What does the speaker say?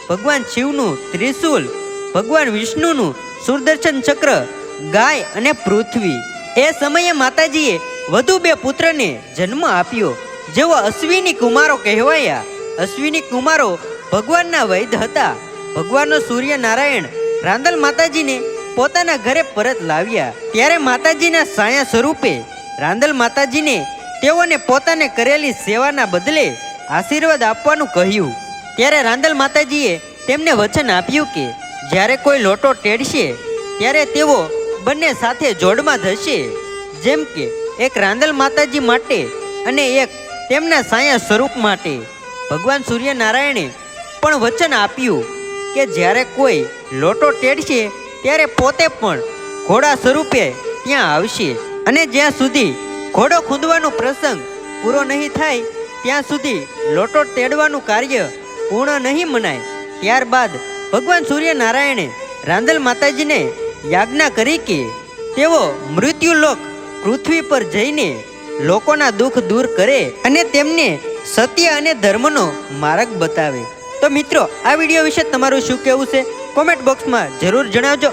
ભગવાન શિવનું ત્રિશૂલ, ભગવાન વિષ્ણુનું સુદર્શન ચક્ર, ગાય અને પૃથ્વી. એ સમયે માતાજીએ વધુ 2 પુત્રને જન્મ આપ્યો, જેઓ અશ્વિની કુમારો કહેવાયા. અશ્વિની કુમારો ભગવાનના વૈદ્ય હતા. ભગવાનનો સૂર્યનારાયણ રાંદલ માતાજીને પોતાના ઘરે પરત લાવ્યા. ત્યારે માતાજીના સાયા સ્વરૂપે રાંદલ માતાજીને તેઓને પોતાને કરેલી સેવાના બદલે આશીર્વાદ આપવાનું કહ્યું. ત્યારે રાંદલ માતાજીએ તેમને વચન આપ્યું કે જ્યારે કોઈ લોટો તેડશે ત્યારે તેઓ બંને સાથે જોડમાં થશે. જેમ કે એક રાંદલ માતાજી માટે અને એક તેમના સાયા સ્વરૂપ માટે. ભગવાન સૂર્યનારાયણે પણ વચન આપ્યું કે જ્યારે કોઈ લોટો તેડશે ત્યારે પોતે પણ ઘોડા સ્વરૂપે ત્યાં આવશે, અને જ્યાં સુધી ઘોડો ખૂંદવાનો પ્રસંગ પૂરો નહીં થાય ત્યાં સુધી લોટો તેડવાનું કાર્ય પૂર્ણ નહીં મનાય. ત્યારબાદ ભગવાન સૂર્યનારાયણે રાંદલ માતાજીને યાજ્ઞા કરી કે તેઓ મૃત્યુલોક પૃથ્વી પર જઈને લોકોના દુઃખ દૂર કરે અને તેમને સત્ય અને ધર્મનો માર્ગ બતાવે. તો મિત્રો, આ વિડીયો વિશે તમારું શું કહેવું છે કોમેન્ટ બોક્સમાં જરૂર જણાવજો.